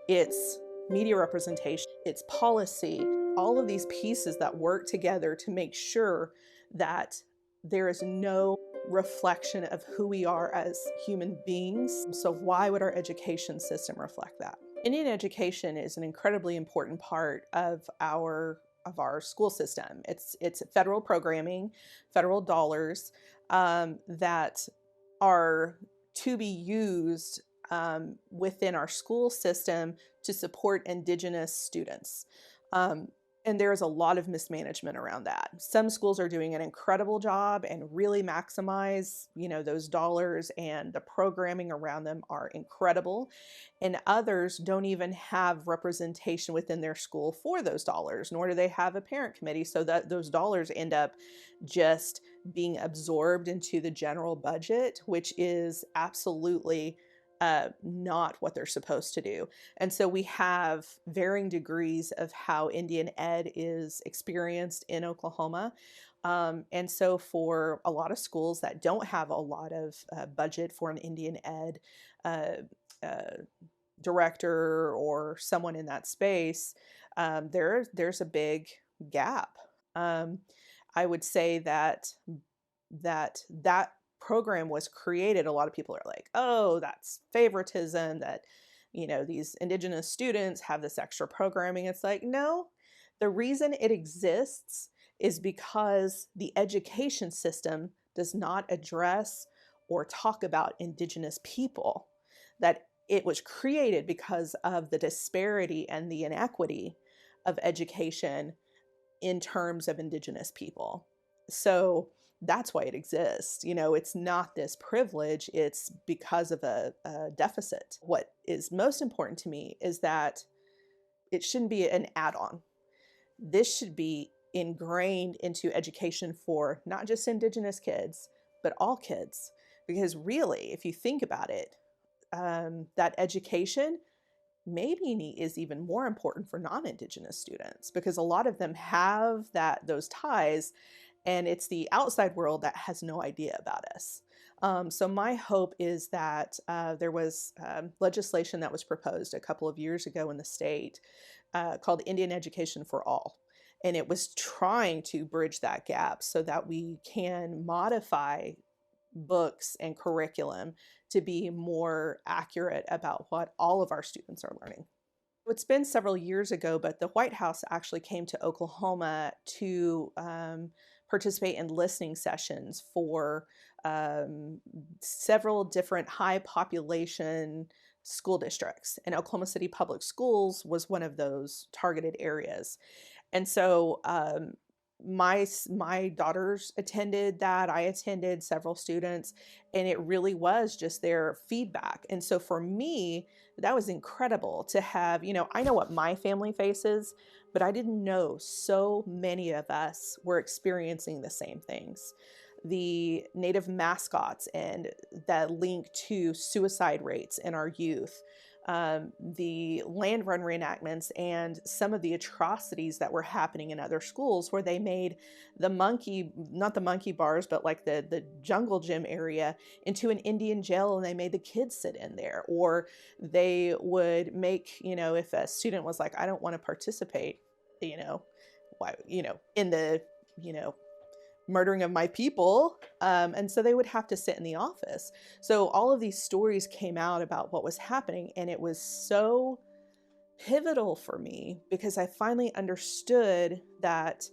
it's media representation, it's policy, all of these pieces that work together to make sure that there is no reflection of who we are as human beings. So why would our education system reflect that? Indian education is an incredibly important part of our school system. It's federal programming, federal dollars that are to be used within our school system to support Indigenous students. And there's a lot of mismanagement around that. Some schools are doing an incredible job and really maximize, those dollars, and the programming around them are incredible. And others don't even have representation within their school for those dollars, nor do they have a parent committee, so that those dollars end up just being absorbed into the general budget, which is absolutely not what they're supposed to do. And so we have varying degrees of how Indian ed is experienced in Oklahoma. And so for a lot of schools that don't have a lot of budget for an Indian ed director or someone in that space, there's a big gap. I would say that program was created, a lot of people are like, oh, that's favoritism, that these Indigenous students have this extra programming. It's like, no, the reason it exists is because the education system does not address or talk about Indigenous people, that it was created because of the disparity and the inequity of education in terms of Indigenous people. So that's why it exists. It's not this privilege, it's because of a deficit. What is most important to me is that it shouldn't be an add-on. This should be ingrained into education for not just Indigenous kids, but all kids. Because really, if you think about it, that education maybe is even more important for non-Indigenous students, because a lot of them have those ties, and it's the outside world that has no idea about us. So my hope is that there was legislation that was proposed a couple of years ago in the state called Indian Education for All. And it was trying to bridge that gap so that we can modify books and curriculum to be more accurate about what all of our students are learning. It's been several years ago, but the White House actually came to Oklahoma to participate in listening sessions for several different high population school districts. And Oklahoma City Public Schools was one of those targeted areas. And so my daughters attended that. I attended, several students, and it really was just their feedback. And so for me, that was incredible to have, I know what my family faces, but I didn't know so many of us were experiencing the same things. The Native mascots and that link to suicide rates in our youth, the land run reenactments, and some of the atrocities that were happening in other schools where they made not the monkey bars, but like the jungle gym area into an Indian jail, and they made the kids sit in there. Or they would make, if a student was like, I don't want to participate, why, in the, murdering of my people. And so they would have to sit in the office. So all of these stories came out about what was happening, and it was so pivotal for me because I finally understood that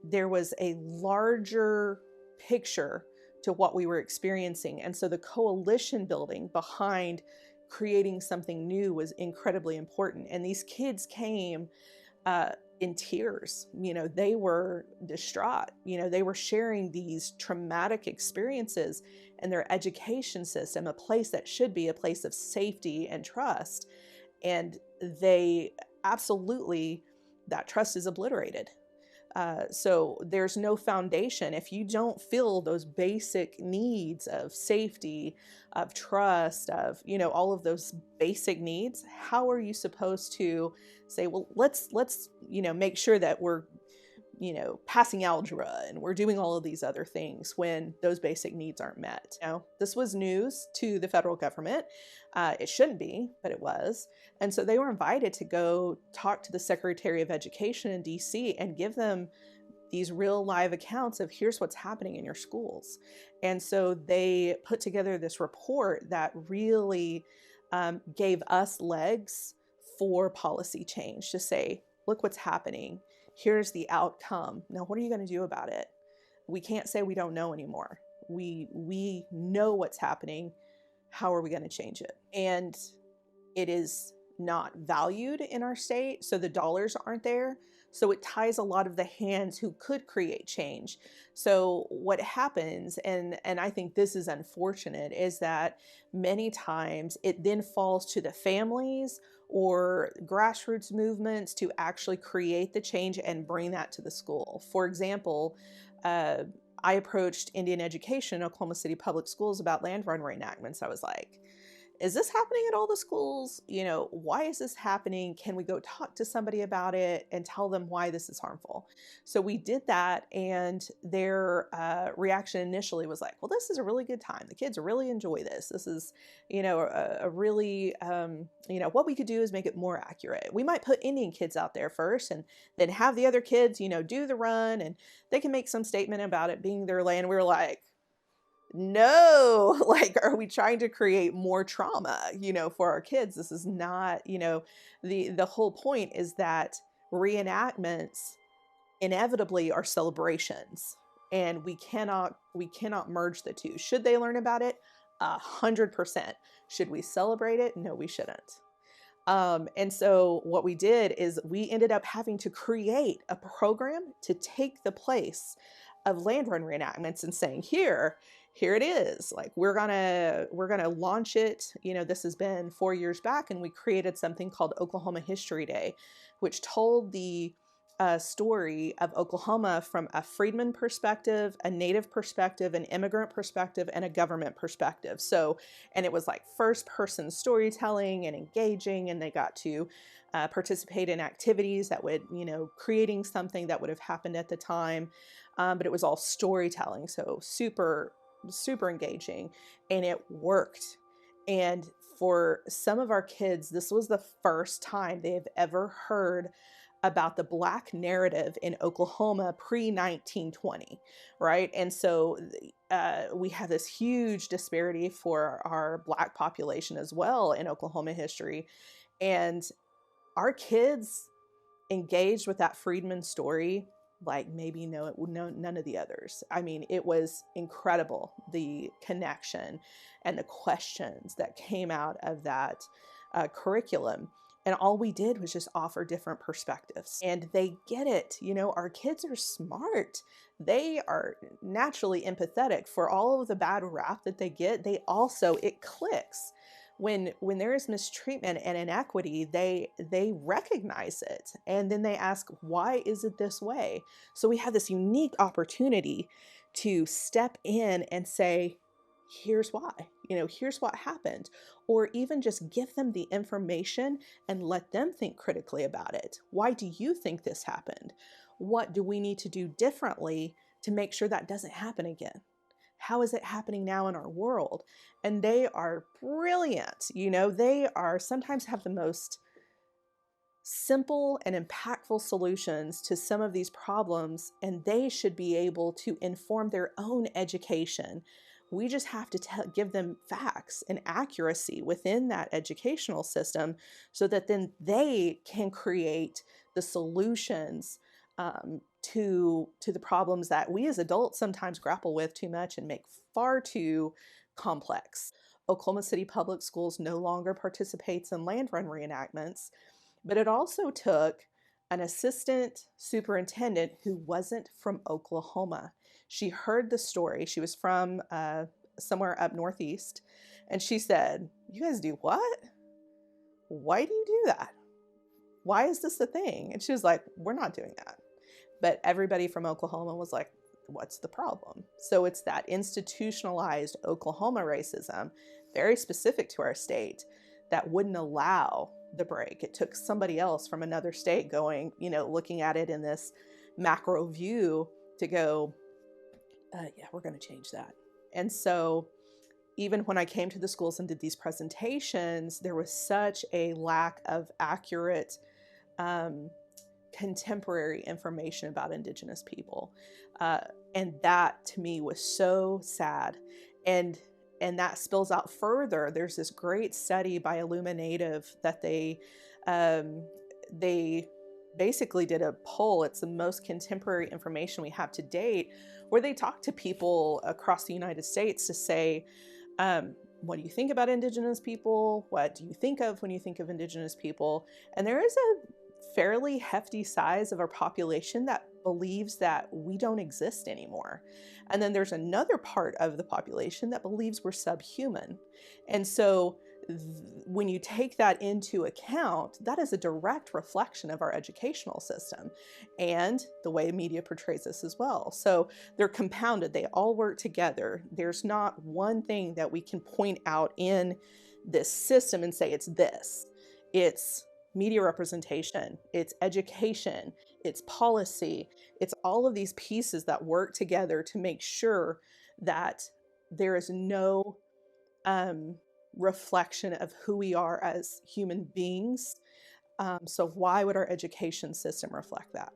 there was a larger picture to what we were experiencing. And so the coalition building behind creating something new was incredibly important. And these kids came in tears. They were distraught. They were sharing these traumatic experiences in their education system, a place that should be a place of safety and trust. And they absolutely, that trust is obliterated. So there's no foundation. If you don't fill those basic needs of safety, of trust, of, all of those basic needs, how are you supposed to say, well, let's make sure that we're passing algebra and we're doing all of these other things when those basic needs aren't met. This was news to the federal government. It shouldn't be, but it was. And so they were invited to go talk to the Secretary of Education in DC and give them these real live accounts of here's what's happening in your schools. And so they put together this report that really gave us legs for policy change to say, look what's happening. Here's the outcome. Now, what are you going to do about it? We can't say we don't know anymore. We know what's happening. How are we going to change it? And it is not valued in our state, so the dollars aren't there. So it ties a lot of the hands who could create change. So what happens, and I think this is unfortunate, is that many times it then falls to the families or grassroots movements to actually create the change and bring that to the school. For example, I approached Indian Education, Oklahoma City Public Schools, about land run reenactments. I was like, is this happening at all the schools? Why is this happening? Can we go talk to somebody about it and tell them why this is harmful? So we did that, and their reaction initially was like, well, this is a really good time. The kids really enjoy this. This is, a really, what we could do is make it more accurate. We might put Indian kids out there first and then have the other kids, do the run, and they can make some statement about it being their land. We were like, no, are we trying to create more trauma, for our kids? This is not, the whole point is that reenactments inevitably are celebrations, and we cannot merge the two. Should they learn about it? 100%. Should we celebrate it? No, we shouldn't. And so what we did is we ended up having to create a program to take the place of land run reenactments and saying, here it is. We're gonna launch it. This has been 4 years back, and we created something called Oklahoma History Day, which told the story of Oklahoma from a freedman perspective, a native perspective, an immigrant perspective, and a government perspective. So, and it was first person storytelling and engaging, and they got to participate in activities that would, creating something that would have happened at the time. But it was all storytelling. So super engaging, and it worked. And for some of our kids, this was the first time they have ever heard about the Black narrative in Oklahoma pre-1920, right? And so we have this huge disparity for our Black population as well in Oklahoma history. And our kids engaged with that freedman story maybe none of the others. I mean, it was incredible, the connection and the questions that came out of that curriculum. And all we did was just offer different perspectives, and they get it. Our kids are smart. They are naturally empathetic. For all of the bad rap that they get, it clicks. When there is mistreatment and inequity, they recognize it, and then they ask, why is it this way? So we have this unique opportunity to step in and say, here's why, here's what happened, or even just give them the information and let them think critically about it. Why do you think this happened? What do we need to do differently to make sure that doesn't happen again? How is it happening now in our world? And they are brilliant. They are sometimes have the most simple and impactful solutions to some of these problems, and they should be able to inform their own education. We just have to give them facts and accuracy within that educational system so that then they can create the solutions to the problems that we as adults sometimes grapple with too much and make far too complex. Oklahoma City Public Schools no longer participates in land run reenactments, but it also took an assistant superintendent who wasn't from Oklahoma. She heard the story. She was from somewhere up northeast, and she said, "You guys do what? Why do you do that? Why is this a thing?" And she was like, "We're not doing that." But everybody from Oklahoma was like, what's the problem? So it's that institutionalized Oklahoma racism, very specific to our state, that wouldn't allow the break. It took somebody else from another state going, looking at it in this, macro view to go, yeah, we're going to change that. And so even when I came to the schools and did these presentations, there was such a lack of accurate um, contemporary information about Indigenous people. Uh, and that to me was so sad. And and that spills out further. There's this great study by Illuminative that um, they basically did a poll. It's the most contemporary information we have to date, where they talk to people across the United States to say, what do you think about Indigenous people? What do you think of when you think of Indigenous people? And there is a fairly hefty size of our population that believes that we don't exist anymore. And then there's another part of the population that believes we're subhuman. And so when you take that into account, that is a direct reflection of our educational system and the way media portrays us as well. So they're compounded, they all work together. There's not one thing that we can point out in this system and say it's this. It's media representation, it's education, it's policy, it's all of these pieces that work together to make sure that there is no reflection of who we are as human beings. So why would our education system reflect that?